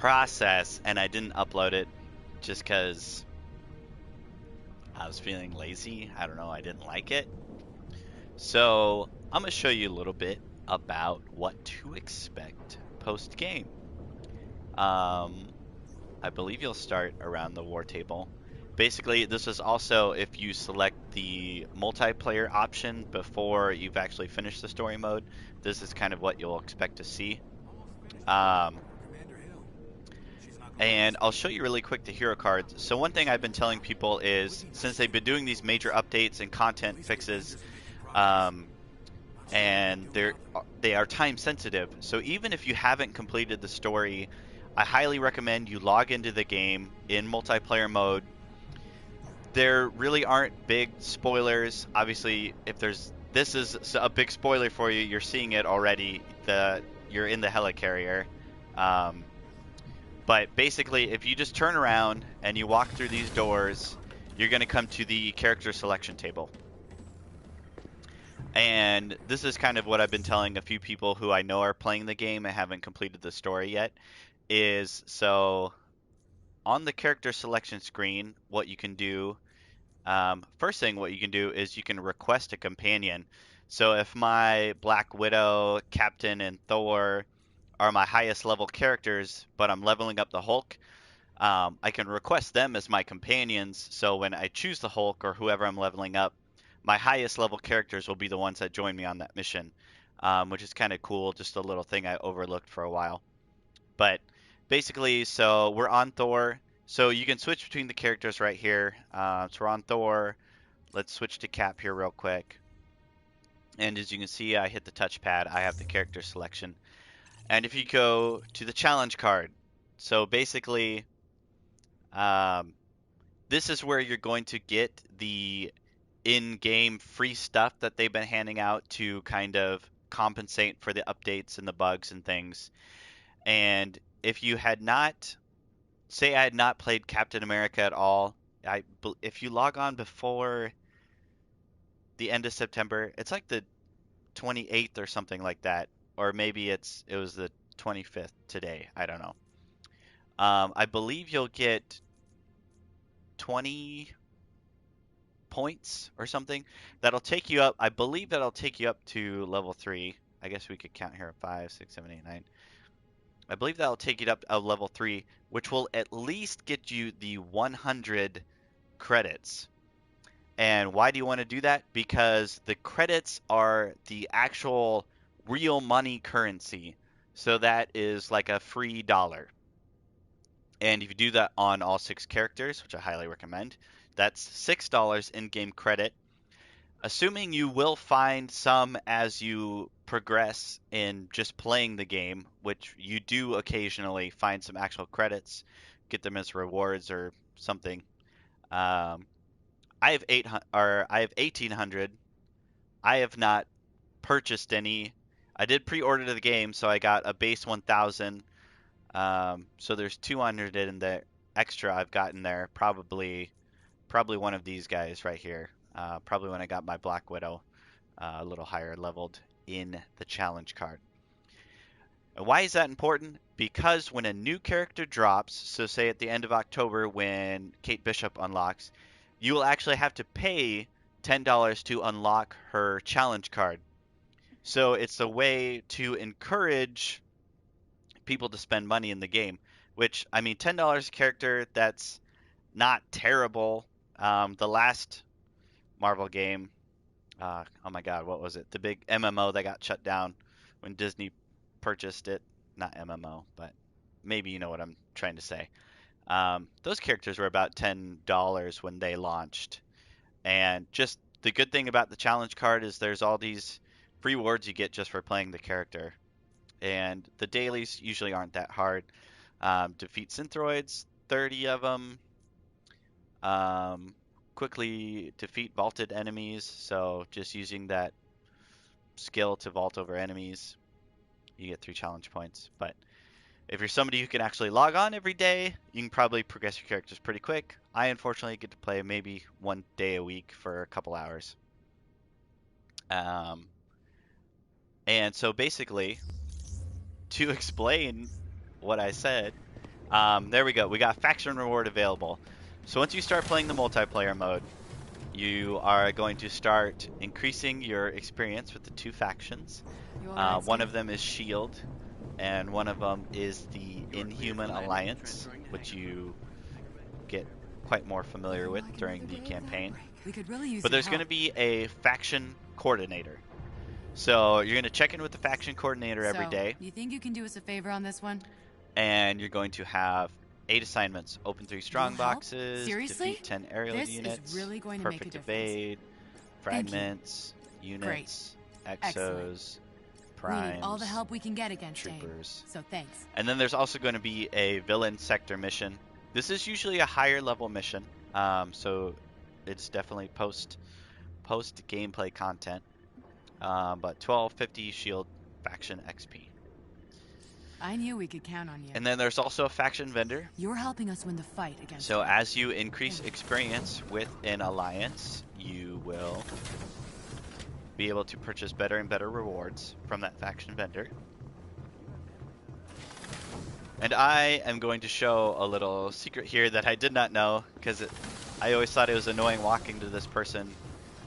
process, and I didn't upload it just because I was feeling lazy. I don't know, I didn't like it. So I'm going to show you a little bit about what to expect post game. I believe you'll start around the war table. Basically, this is also if you select the multiplayer option before you've actually finished the story mode. This is kind of what you'll expect to see. Um, and I'll show you really quick the hero cards. So one thing I've been telling people is, since they've been doing these major updates and content fixes, um, and they are time sensitive. So even if you haven't completed the story, I highly recommend you log into the game in multiplayer mode. There really aren't big spoilers. Obviously, if this is a big spoiler for you, you're seeing it already. You're in the helicarrier. Um, but basically, if you just turn around and you walk through these doors, you're going to come to the character selection table. And this is kind of what I've been telling a few people who I know are playing the game and haven't completed the story yet, is so on the character selection screen, what you can do, first thing what you can do is you can request a companion. So if my Black Widow, Captain, and Thor are my highest level characters, but I'm leveling up the Hulk, I can request them as my companions. So when I choose the Hulk or whoever I'm leveling up, my highest level characters will be the ones that join me on that mission, which is kind of cool. Just a little thing I overlooked for a while. But basically, so we're on Thor. So you can switch between the characters right here. So we're on Thor. Let's switch to Cap here real quick. And as you can see, I hit the touchpad. I have the character selection. And if you go to the challenge card, so basically, um, this is where you're going to get the in-game free stuff that they've been handing out to kind of compensate for the updates and the bugs and things. And if you had not, say I had not played Captain America at all, if you log on before the end of September, it's like the 28th or something like that, or maybe it was the 25th today. I don't know. I believe you'll get 20 points or something. That'll take you up. I believe that'll take you up to level 3. I guess we could count here 5, 6, 7, 8, 9. I believe that'll take you up to level 3, which will at least get you the 100 credits. And why do you want to do that? Because the credits are the actual real money currency. So that is like a free dollar. And if you do that on all 6 characters, which I highly recommend, that's $6 in-game credit. Assuming you will find some as you progress in just playing the game, which you do occasionally find some actual credits, get them as rewards or something. I have 1800. I have not purchased any. I did pre-order the game, so I got a base 1000. So there's 200 in there extra I've gotten there. Probably one of these guys right here. Probably when I got my Black Widow a little higher leveled in the challenge card. And why is that important? Because when a new character drops, so say at the end of October when Kate Bishop unlocks, you will actually have to pay $10 to unlock her challenge card. So it's a way to encourage people to spend money in the game, which, I mean, $10 a character, that's not terrible. The last Marvel game, oh my God, what was it? The big MMO that got shut down when Disney purchased it. Not MMO, but maybe you know what I'm trying to say. Those characters were about $10 when they launched. And just the good thing about the challenge card is there's all these free rewards you get just for playing the character. And the dailies usually aren't that hard. Defeat Synthroids, 30 of them. Quickly defeat vaulted enemies, so just using that skill to vault over enemies, you get 3 challenge points. But if you're somebody who can actually log on every day, you can probably progress your characters pretty quick. I unfortunately get to play maybe 1 day a week for a couple hours. And so basically, to explain what I said, There we go. We got faction reward available. So once you start playing the multiplayer mode, you are going to start increasing your experience with the two factions. You all right, One Steve? of them is Shield, and one of them is the You're cleared for Inhuman landing. Alliance, Transferring to which hangar. you get quite more familiar with Like during another the day without a campaign. break. We could really use But your there's going help. to be a faction coordinator. So you're going to check in with the faction coordinator every So, day, you think you can do us a favor on this one? and you're going to have 8 assignments: open 3 You'll strong help? boxes, Seriously? defeat 10 aerial This is units, really going to make a perfect difference. evade, Thank you. fragments, Great. units, Excellent. exos, We need all the primes, help we can get against AIM. troopers. So thanks. And then there's also going to be a villain sector mission. This is usually a higher level mission, so it's definitely post gameplay content. But 1250 shield faction XP. I knew we could count on you. And then there's also a faction vendor. You're helping us win the fight against So AIM. as you increase experience with an alliance, you will be able to purchase better and better rewards from that faction vendor. And I am going to show a little secret here that I did not know, because I always thought it was annoying walking to this person.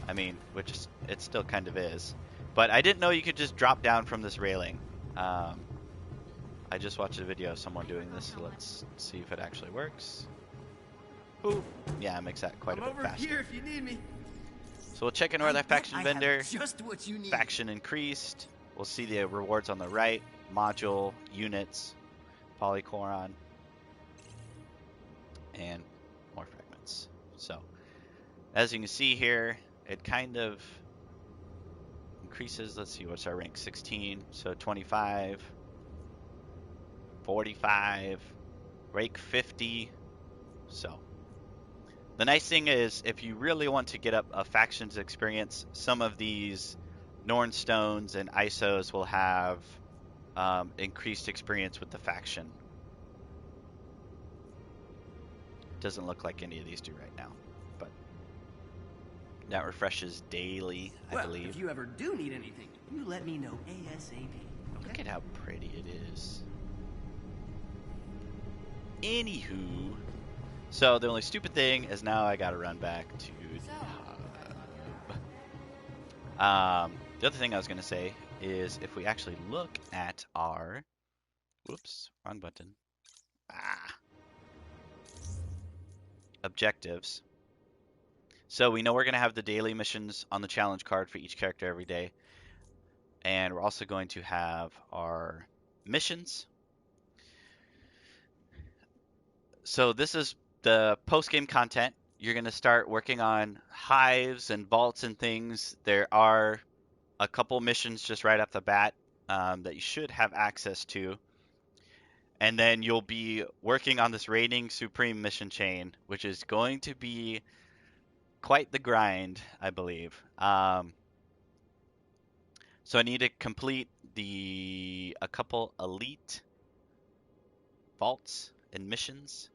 I mean, which it still kind of is. But I didn't know you could just drop down from this railing. I just watched a video of someone doing this, so let's see if it actually works. Ooh, yeah, it makes that quite a bit faster. I'm over here if you need me. So we'll check in with our faction vendor. Just what you need. Faction increased. We'll see the rewards on the right. Module, units, polychoron, and more fragments. So, as you can see here, it kind of increases. Let's see, what's our rank? 16, so 25, 45, rank 50. So, the nice thing is, if you really want to get up a faction's experience, some of these Norn Stones and ISOs will have increased experience with the faction. Doesn't look like any of these do right now, but that refreshes daily, I believe. If you ever do need anything, you let me know ASAP. Okay? Look at how pretty it is. Anywho, so the only stupid thing is now I gotta run back to the hub. The other thing I was gonna say is if we actually look at our, whoops, wrong button. Objectives. So we know we're gonna have the daily missions on the challenge card for each character every day. And we're also going to have our missions. So this is the post-game content. You're going to start working on hives and vaults and things. There are a couple missions just right off the bat that you should have access to. And then you'll be working on this Reigning Supreme mission chain, which is going to be quite the grind, I believe. So I need to complete a couple elite vaults and missions,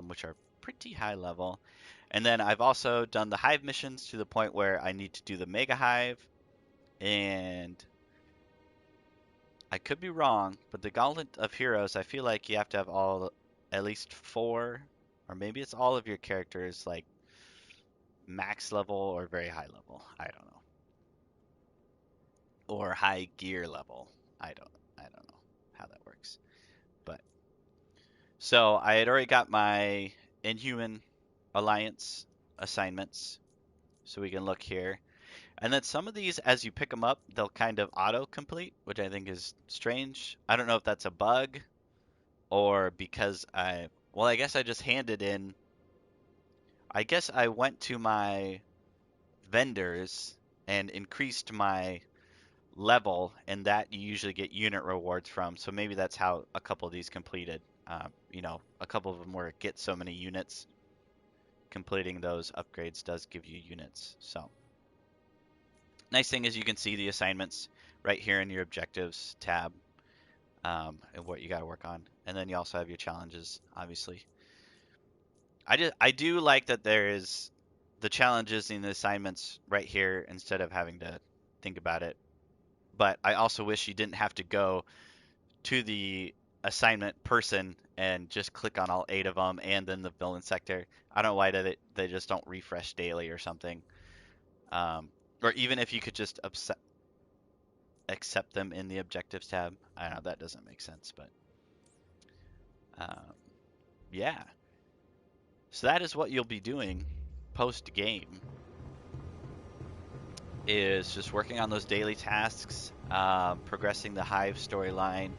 which are pretty high level. And then I've also done the hive missions to the point where I need to do the mega hive. And I could be wrong, but the Gauntlet of Heroes, I feel like you have to have at least 4, or maybe it's all of your characters, like max level or very high level. I don't know. Or high gear level. I don't know how that works. But so I had already got my Inhuman Alliance assignments, so we can look here. And then some of these, as you pick them up, they'll kind of auto-complete, which I think is strange. I don't know if that's a bug or because well, I guess I just handed in. I guess I went to my vendors and increased my level, and that you usually get unit rewards from. So maybe that's how a couple of these completed. A couple of them where it gets so many units. Completing those upgrades does give you units. So nice thing is you can see the assignments right here in your objectives tab, and what you got to work on. And then you also have your challenges, obviously. I do like that there is the challenges and the assignments right here instead of having to think about it. But I also wish you didn't have to go to the assignment person and just click on all 8 of them and then the villain sector. I don't know why they just don't refresh daily or something. Or even if you could just accept them in the objectives tab. I don't know, that doesn't make sense, but yeah. So that is what you'll be doing post game, is just working on those daily tasks, progressing the Hive storyline,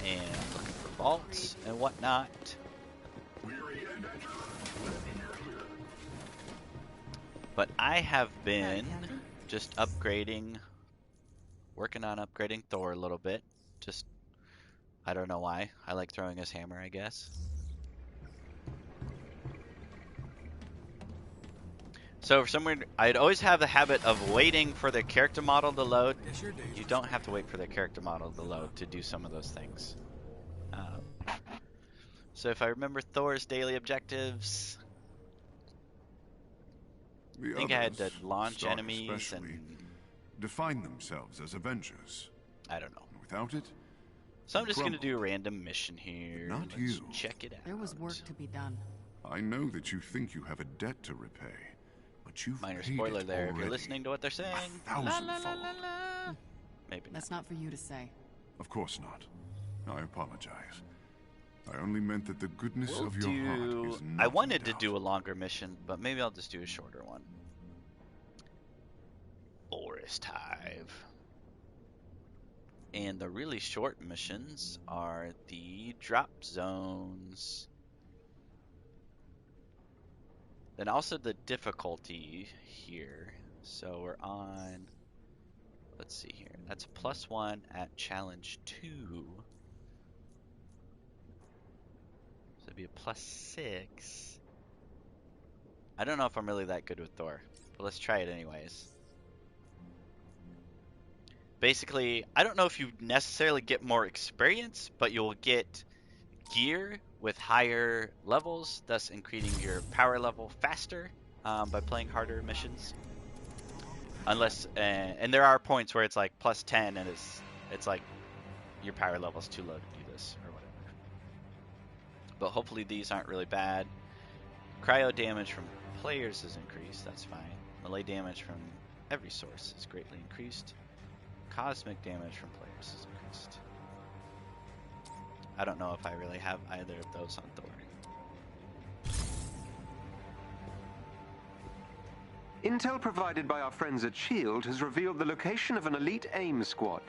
and looking for vaults and whatnot. But I have been just working on upgrading Thor a little bit. Just, I don't know why. I like throwing his hammer, I guess. So for some reason, I'd always have the habit of waiting for their character model to load. You don't have to wait for their character model to load to do some of those things. So if I remember Thor's daily objectives, I think I had to launch enemies and define themselves as Avengers. I don't know. Without it, so I'm just going to do a random mission here. Not Let's you. check it out. There was work to be done. I know that you think you have a debt to repay, but you've Minor paid spoiler it there if you're already. listening to what they're saying. 1,000-fold. Maybe not. That's not for you to say. Of course not. I apologize. I only meant that the goodness We'll of your heart do. is not I wanted in to doubt. do a longer mission, but maybe I'll just do a shorter one. Forest Hive. And the really short missions are the drop zones. Then also the difficulty here. So we're on, let's see here. That's a +1 at challenge 2. So it'd be a +6. I don't know if I'm really that good with Thor, but let's try it anyways. Basically, I don't know if you necessarily get more experience, but you'll get gear with higher levels, thus increasing your power level faster by playing harder missions. Unless, and there are points where it's like +10 and it's like your power level's too low to do this or whatever. But hopefully these aren't really bad. Cryo damage from players is increased, that's fine. Melee damage from every source is greatly increased. Cosmic damage from players is increased. I don't know if I really have either of those on Thor. Intel provided by our friends at S.H.I.E.L.D. has revealed the location of an elite AIM squad.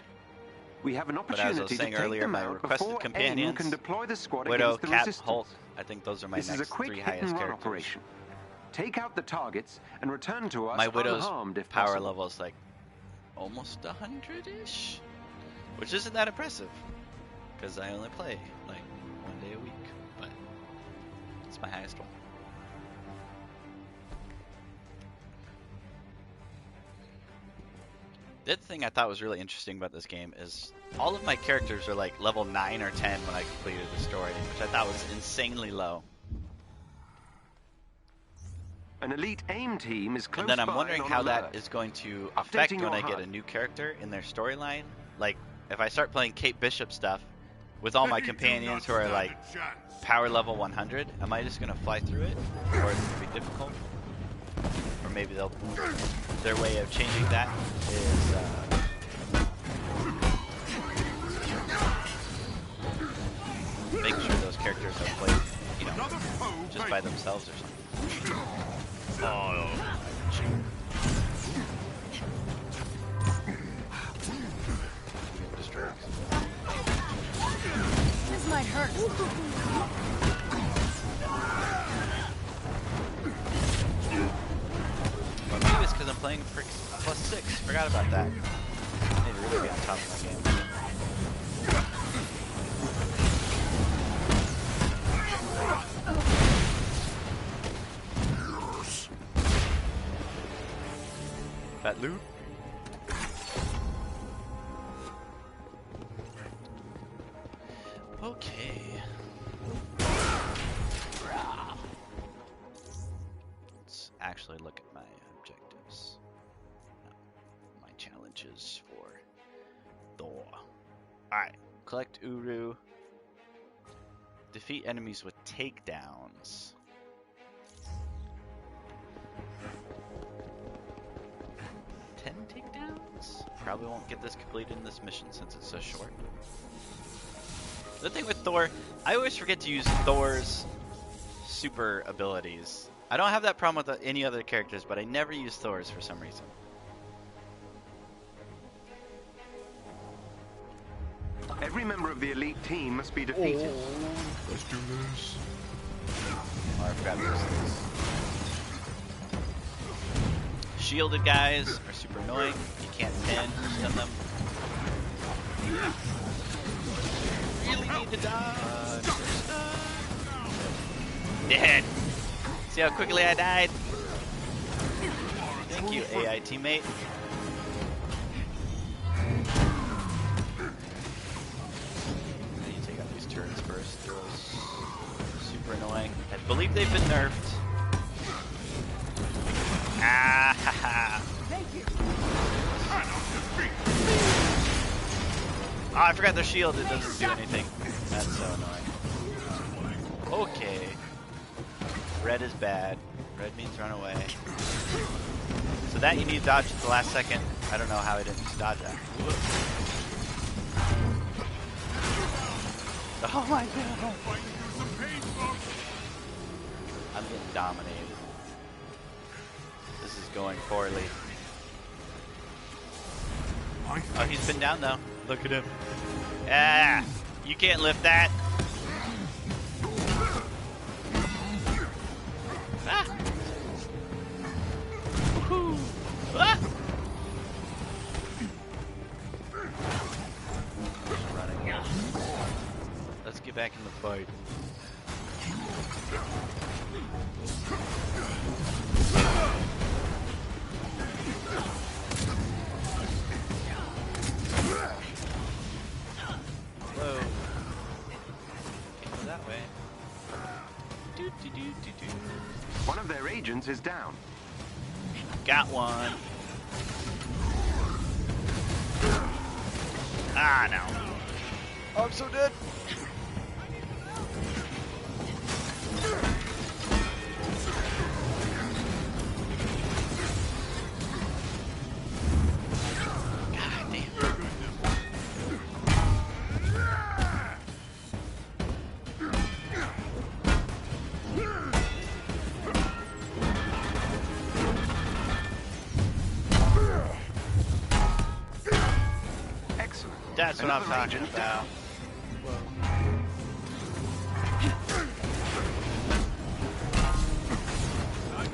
We have an But as I was opportunity to saying take earlier, them my out requested before AIM companions, can deploy the squad Widow, against the Cap, resistance. Hulk, I think those are my This is a next quick 3 hit highest and run characters. operation. Take out the targets and return to us My Widow's unharmed if power possible. level is like almost 100-ish, which isn't that impressive because I only play like 1 day a week, but it's my highest one. The other thing I thought was really interesting about this game is all of my characters are like level 9 or 10 when I completed the story, which I thought was insanely low. An elite AIM team is close And then I'm by wondering and how on that alert. is going to affect Updating when your I get HUD. a new character in their storyline. Like, if I start playing Kate Bishop stuff with all my companions who are like power level 100, am I just going to fly through it? Or is it going to be difficult? Or maybe their way of changing that is making sure those characters are played, you know, just by themselves or something. This might hurt. Or maybe it's because I'm playing for +6. Forgot about that. I need to really be on top of my game. That loot? Okay. Let's actually look at my objectives. No, my challenges for Alright. Collect Uru. Defeat enemies with takedowns. Takedowns? Probably won't get this completed in this mission since it's so short. The thing with Thor, I always forget to use Thor's super abilities. I don't have that problem with any other characters, but I never use Thor's for some reason. Every member of the elite team must be defeated. Let's do this. Oh, I forgot those things. Shielded guys are super annoying. You can't stun them. Really need to dodge. Dead. See how quickly I died? Thank you, AI teammate. I need to take out these turrets first. They're super annoying. I believe they've been nerfed. Ah ha ha. Thank you. Oh, I forgot their shield. It doesn't do anything. That's so annoying. Okay. Red is bad. Red means run away. So that you need to dodge at the last second. I don't know how I didn't just dodge that. Oh my god. I'm getting dominated. This is going poorly. Oh, he's been down though. Look at him. Ah, you can't lift that. Ah. Woohoo. Ah. Running here. Let's get back in the fight. Whoa. Can't go that way. One of their agents is down. Got one. Ah, no. Oh, I'm so dead. God damn. Excellent. That's what I'm Another talking agent about.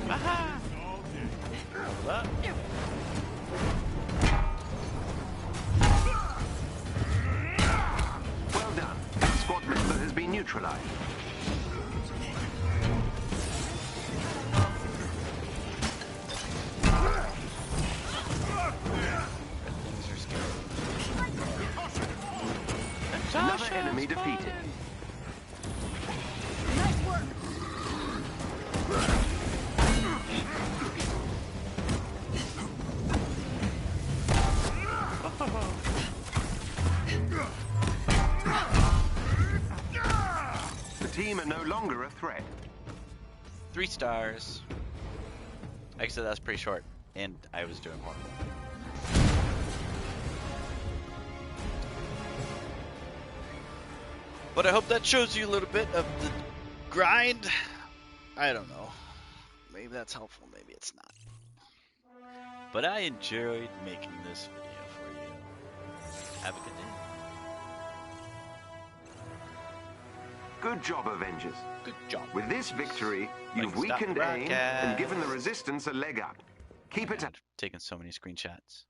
Aha! What? Well done. That squad member has been neutralized. Things are scary. Another enemy defeated. Nice work. The team are no longer a threat. 3 stars. Actually, that's pretty short, and I was doing horrible. But I hope that shows you a little bit of the grind. I don't know. Maybe that's helpful, maybe it's not. But I enjoyed making this video for you. Have a good day. Good job, Avengers. Good job. With this victory, you've Like, stop weakened AIM and broadcast. given the Resistance a leg up. Keep it up. Taking so many screenshots.